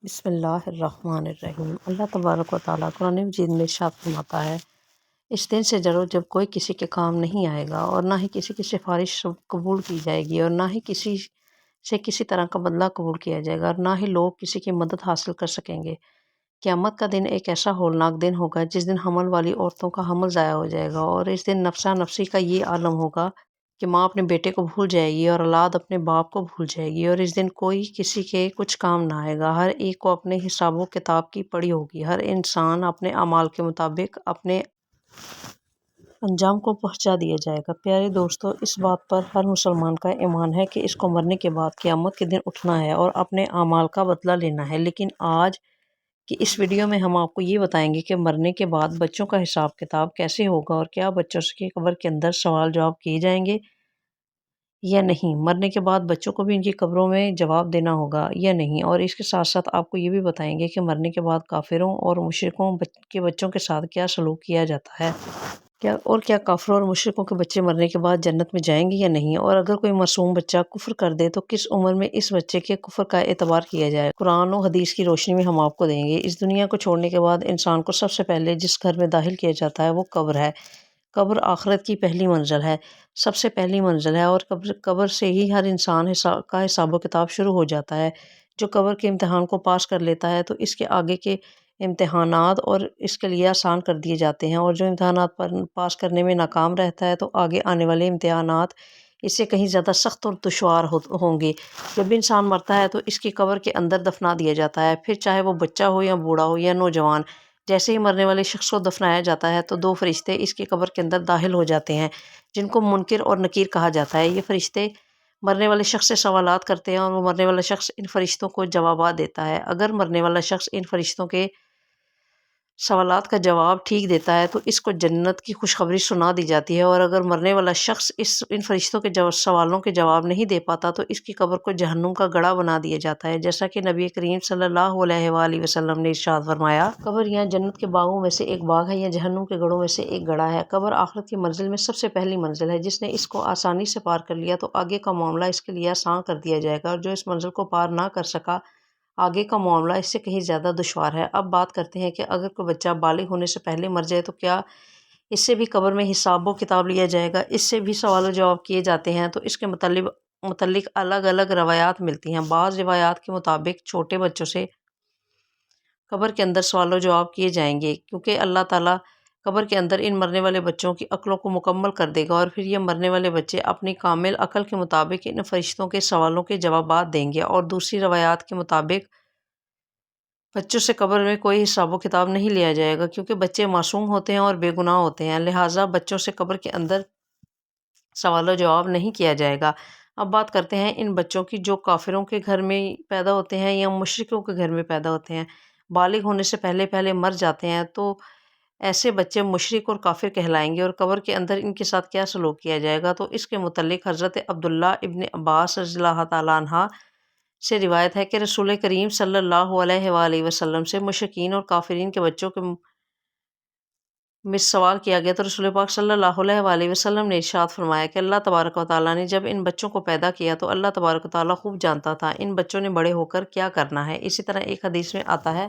بسم اللہ الرحمن الرحیم۔ اللہ تبارک و تعالیٰ قرآن مجید میں ارشاد فرماتا ہے، اس دن سے ڈرو جب کوئی کسی کے کام نہیں آئے گا اور نہ ہی کسی کی سفارش قبول کی جائے گی اور نہ ہی کسی سے کسی طرح کا بدلہ قبول کیا جائے گا اور نہ ہی لوگ کسی کی مدد حاصل کر سکیں گے۔ قیامت کا دن ایک ایسا ہولناک دن ہوگا جس دن حمل والی عورتوں کا حمل ضائع ہو جائے گا اور اس دن نفسا نفسی کا یہ عالم ہوگا کہ ماں اپنے بیٹے کو بھول جائے گی اور اولاد اپنے باپ کو بھول جائے گی اور اس دن کوئی کسی کے کچھ کام نہ آئے گا۔ ہر ایک کو اپنے حساب و کتاب کی پڑی ہوگی۔ ہر انسان اپنے اعمال کے مطابق اپنے انجام کو پہنچا دیا جائے گا۔ پیارے دوستو، اس بات پر ہر مسلمان کا ایمان ہے کہ اس کو مرنے کے بعد قیامت کے دن اٹھنا ہے اور اپنے اعمال کا بدلہ لینا ہے۔ لیکن آج کی اس ویڈیو میں ہم آپ کو یہ بتائیں گے کہ مرنے کے بعد بچوں کا حساب کتاب کیسے ہوگا اور کیا بچوں سے قبر کے اندر سوال جواب کیے جائیں گے یا نہیں۔ مرنے کے بعد بچوں کو بھی ان کی قبروں میں جواب دینا ہوگا یا نہیں، اور اس کے ساتھ ساتھ آپ کو یہ بھی بتائیں گے کہ مرنے کے بعد کافروں اور مشرکوں کے بچوں کے ساتھ کیا سلوک کیا جاتا ہے، کیا کافروں اور مشرکوں کے بچے مرنے کے بعد جنت میں جائیں گے یا نہیں، اور اگر کوئی معصوم بچہ کفر کر دے تو کس عمر میں اس بچے کے کفر کا اعتبار کیا جائے۔ قرآن و حدیث کی روشنی میں ہم آپ کو دیں گے۔ اس دنیا کو چھوڑنے کے بعد انسان کو سب سے پہلے جس گھر میں داخل کیا جاتا ہے وہ قبر ہے۔ قبر آخرت کی پہلی منزل ہے، سب سے پہلی منزل ہے، اور قبر سے ہی ہر انسان کا حساب و کتاب شروع ہو جاتا ہے۔ جو قبر کے امتحان کو پاس کر لیتا ہے تو اس کے آگے کے امتحانات اور اس کے لیے آسان کر دیے جاتے ہیں، اور جو امتحانات پر پاس کرنے میں ناکام رہتا ہے تو آگے آنے والے امتحانات اس سے کہیں زیادہ سخت اور دشوار ہوں گے۔ جب انسان مرتا ہے تو اس کی قبر کے اندر دفنا دیا جاتا ہے، پھر چاہے وہ بچہ ہو یا بوڑھا ہو یا نوجوان۔ جیسے ہی مرنے والے شخص کو دفنایا جاتا ہے تو دو فرشتے اس کی قبر کے اندر داخل ہو جاتے ہیں جن کو منکر اور نکیر کہا جاتا ہے۔ یہ فرشتے مرنے والے شخص سے سوالات کرتے ہیں اور وہ مرنے والا شخص ان فرشتوں کو جوابات دیتا ہے۔ اگر مرنے والا شخص ان فرشتوں کے سوالات کا جواب ٹھیک دیتا ہے تو اس کو جنت کی خوشخبری سنا دی جاتی ہے، اور اگر مرنے والا شخص ان فرشتوں کے سوالوں کے جواب نہیں دے پاتا تو اس کی قبر کو جہنم کا گڑھا بنا دیا جاتا ہے، جیسا کہ نبی کریم صلی اللہ علیہ وآلہ وسلم نے ارشاد فرمایا، قبر یا جنت کے باغوں میں سے ایک باغ ہے یا جہنم کے گڑھوں میں سے ایک گڑھا ہے۔ قبر آخرت کی منزل میں سب سے پہلی منزل ہے۔ جس نے اس کو آسانی سے پار کر لیا تو آگے کا معاملہ اس کے لیے آسان کر دیا جائے گا، اور جو اس منزل کو پار نہ کر سکا آگے کا معاملہ اس سے کہیں زیادہ دشوار ہے۔ اب بات کرتے ہیں کہ اگر کوئی بچہ بالغ ہونے سے پہلے مر جائے تو کیا اس سے بھی قبر میں حساب و کتاب لیا جائے گا، اس سے بھی سوال و جواب کیے جاتے ہیں؟ تو اس کے متعلق الگ الگ روایات ملتی ہیں۔ بعض روایات کے مطابق چھوٹے بچوں سے قبر کے اندر سوال و جواب کیے جائیں گے، کیونکہ اللہ تعالیٰ قبر کے اندر ان مرنے والے بچوں کی عقلوں کو مکمل کر دے گا، اور پھر یہ مرنے والے بچے اپنی کامل عقل کے مطابق ان فرشتوں کے سوالوں کے جوابات دیں گے۔ اور دوسری روایات کے مطابق بچوں سے قبر میں کوئی حساب و کتاب نہیں لیا جائے گا، کیونکہ بچے معصوم ہوتے ہیں اور بے گناہ ہوتے ہیں، لہٰذا بچوں سے قبر کے اندر سوال و جواب نہیں کیا جائے گا۔ اب بات کرتے ہیں ان بچوں کی جو کافروں کے گھر میں پیدا ہوتے ہیں یا مشرکوں کے گھر میں پیدا ہوتے ہیں، بالغ ہونے سے پہلے مر جاتے ہیں، تو ایسے بچے مشرک اور کافر کہلائیں گے، اور قبر کے اندر ان کے ساتھ کیا سلوک کیا جائے گا۔ تو اس کے متعلق حضرت عبداللہ ابن عباس رضی اللہ تعالیٰ عنہ سے روایت ہے کہ رسول کریم صلی اللہ علیہ وآلہ وسلم سے مشرکین اور کافرین کے بچوں کے میں سوال کیا گیا تو رسول پاک صلی اللہ علیہ وآلہ وسلم نے ارشاد فرمایا کہ اللہ تبارک و تعالیٰ نے جب ان بچوں کو پیدا کیا تو اللہ تبارک و تعالیٰ خوب جانتا تھا ان بچوں نے بڑے ہو کر کیا کرنا ہے۔ اسی طرح ایک حدیث میں آتا ہے،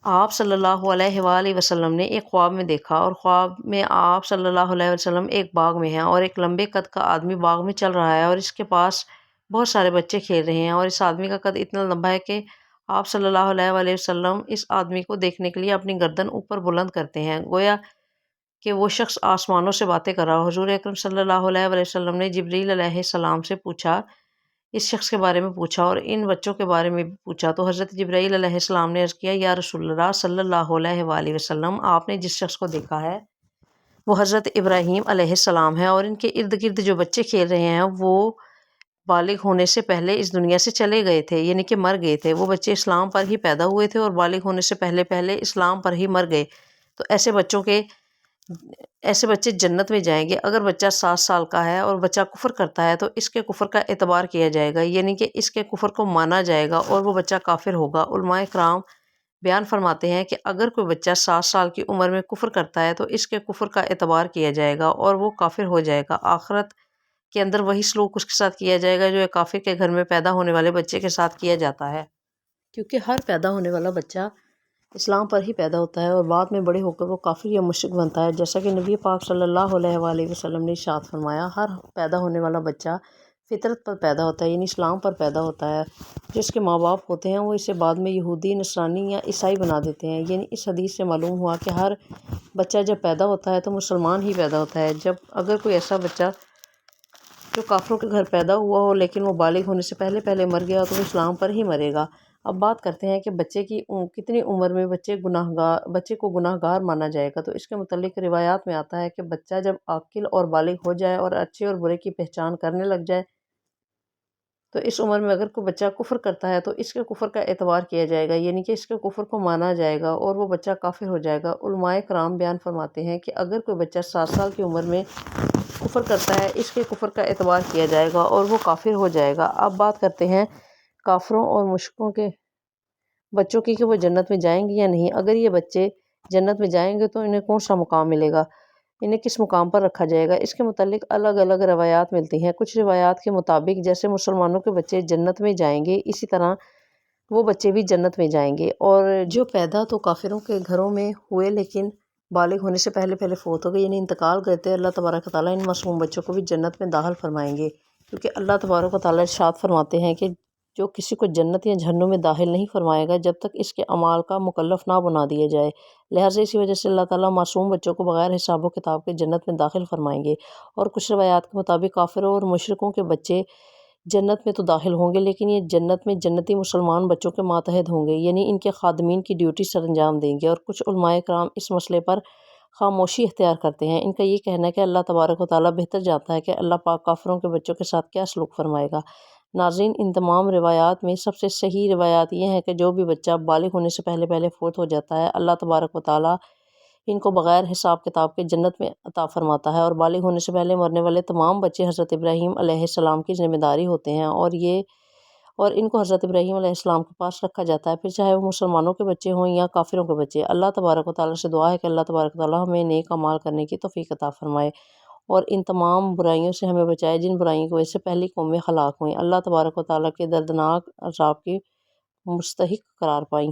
آپ صلی اللہ علیہ وآلہ وسلم نے ایک خواب میں دیکھا، اور خواب میں آپ صلی اللہ علیہ وسلم ایک باغ میں ہیں اور ایک لمبے قد کا آدمی باغ میں چل رہا ہے اور اس کے پاس بہت سارے بچے کھیل رہے ہیں، اور اس آدمی کا قد اتنا لمبا ہے کہ آپ صلی اللہ علیہ وآلہ وسلم اس آدمی کو دیکھنے کے لیے اپنی گردن اوپر بلند کرتے ہیں، گویا کہ وہ شخص آسمانوں سے باتیں کر رہا ہو۔ حضور اکرم صلی اللہ علیہ وآلہ وسلم نے جبریل علیہ السلام سے پوچھا، اس شخص کے بارے میں پوچھا اور ان بچوں کے بارے میں بھی پوچھا، تو حضرت جبرائیل علیہ السلام نے عرض کیا، یا رسول اللہ صلی اللہ علیہ وآلہ وسلم، آپ نے جس شخص کو دیکھا ہے وہ حضرت ابراہیم علیہ السلام ہے، اور ان کے ارد گرد جو بچے کھیل رہے ہیں وہ بالغ ہونے سے پہلے اس دنیا سے چلے گئے تھے، یعنی کہ مر گئے تھے۔ وہ بچے اسلام پر ہی پیدا ہوئے تھے اور بالغ ہونے سے پہلے اسلام پر ہی مر گئے، تو ایسے بچے جنت میں جائیں گے۔ اگر بچہ 7 سال کا ہے اور بچہ کفر کرتا ہے تو اس کے کفر کا اعتبار کیا جائے گا، یعنی کہ اس کے کفر کو مانا جائے گا اور وہ بچہ کافر ہوگا۔ علماء کرام بیان فرماتے ہیں کہ اگر کوئی بچہ 7 سال کی عمر میں کفر کرتا ہے تو اس کے کفر کا اعتبار کیا جائے گا اور وہ کافر ہو جائے گا۔ آخرت کے اندر وہی سلوک اس کے ساتھ کیا جائے گا جو ایک کافر کے گھر میں پیدا ہونے والے بچے کے ساتھ کیا جاتا ہے۔ کیونکہ ہر پیدا ہونے والا بچہ اسلام پر ہی پیدا ہوتا ہے اور بعد میں بڑے ہو کر وہ کافر یا مشرک بنتا ہے، جیسا کہ نبی پاک صلی اللہ علیہ وآلہ وسلم نے ارشاد فرمایا، ہر پیدا ہونے والا بچہ فطرت پر پیدا ہوتا ہے، یعنی اسلام پر پیدا ہوتا ہے۔ جس کے ماں باپ ہوتے ہیں وہ اسے بعد میں یہودی، نصرانی یا عیسائی بنا دیتے ہیں۔ یعنی اس حدیث سے معلوم ہوا کہ ہر بچہ جب پیدا ہوتا ہے تو مسلمان ہی پیدا ہوتا ہے۔ جب اگر کوئی ایسا بچہ جو کافروں کے گھر پیدا ہوا ہو لیکن وہ بالغ ہونے سے پہلے مر گیا تو وہ اسلام پر ہی مرے گا۔ اب بات کرتے ہیں کہ بچے کی کتنی عمر میں بچے کو گناہ گار مانا جائے گا۔ تو اس کے متعلق روایات میں آتا ہے کہ بچہ جب عاقل اور بالغ ہو جائے اور اچھے اور برے کی پہچان کرنے لگ جائے تو اس عمر میں اگر کوئی بچہ کفر کرتا ہے تو اس کے کفر کا اعتبار کیا جائے گا، یعنی کہ اس کے کفر کو مانا جائے گا اور وہ بچہ کافر ہو جائے گا۔ علماء کرام بیان فرماتے ہیں کہ اگر کوئی بچہ 7 سال کی عمر میں کفر کرتا ہے اس کے کفر کا اعتبار کیا جائے گا اور وہ کافر ہو جائے گا۔ اب بات کرتے ہیں کافروں اور مشرکوں کے بچوں کی کہ وہ جنت میں جائیں گے یا نہیں۔ اگر یہ بچے جنت میں جائیں گے تو انہیں کون سا مقام ملے گا، انہیں کس مقام پر رکھا جائے گا، اس کے متعلق الگ الگ روایات ملتی ہیں۔ کچھ روایات کے مطابق جیسے مسلمانوں کے بچے جنت میں جائیں گے اسی طرح وہ بچے بھی جنت میں جائیں گے، اور جو پیدا تو کافروں کے گھروں میں ہوئے لیکن بالغ ہونے سے پہلے فوت ہو گئے یعنی انتقال کرتے، اللہ تبارک و تعالیٰ ان معصوم بچوں کو بھی جنت میں داخل فرمائیں گے، کیونکہ اللہ تبارک و تعالیٰ ارشاد فرماتے ہیں کہ جو کسی کو جنت یا جہنم میں داخل نہیں فرمائے گا جب تک اس کے اعمال کا مکلف نہ بنا دیا جائے۔ لہٰذا اسی وجہ سے اللہ تعالیٰ معصوم بچوں کو بغیر حساب و کتاب کے جنت میں داخل فرمائیں گے، اور کچھ روایات کے مطابق کافروں اور مشرکوں کے بچے جنت میں تو داخل ہوں گے لیکن یہ جنت میں جنتی مسلمان بچوں کے ماتحت ہوں گے، یعنی ان کے خادمین کی ڈیوٹی سر انجام دیں گے۔ اور کچھ علماء کرام اس مسئلے پر خاموشی اختیار کرتے ہیں۔ ان کا یہ کہنا ہے کہ اللہ تبارک و تعالیٰ بہتر جانتا ہے کہ اللہ پاک کافروں کے بچوں کے ساتھ کیا سلوک فرمائے گا۔ ناظرین، ان تمام روایات میں سب سے صحیح روایات یہ ہے کہ جو بھی بچہ بالغ ہونے سے پہلے فوت ہو جاتا ہے اللہ تبارک و تعالیٰ ان کو بغیر حساب کتاب کے جنت میں عطا فرماتا ہے، اور بالغ ہونے سے پہلے مرنے والے تمام بچے حضرت ابراہیم علیہ السلام کی ذمہ داری ہوتے ہیں، اور ان کو حضرت ابراہیم علیہ السلام کے پاس رکھا جاتا ہے، پھر چاہے وہ مسلمانوں کے بچے ہوں یا کافروں کے بچے۔ اللہ تبارک و تعالیٰ سے دعا ہے کہ اللہ تبارک و تعالیٰ ہمیں نیک اعمال کرنے کی توفیق عطا فرمائے اور ان تمام برائیوں سے ہمیں بچائے جن برائیوں کی وجہ سے پہلی قومیں ہلاک ہوئیں، اللہ تبارک و تعالیٰ کے دردناک عذاب کی مستحق قرار پائیں۔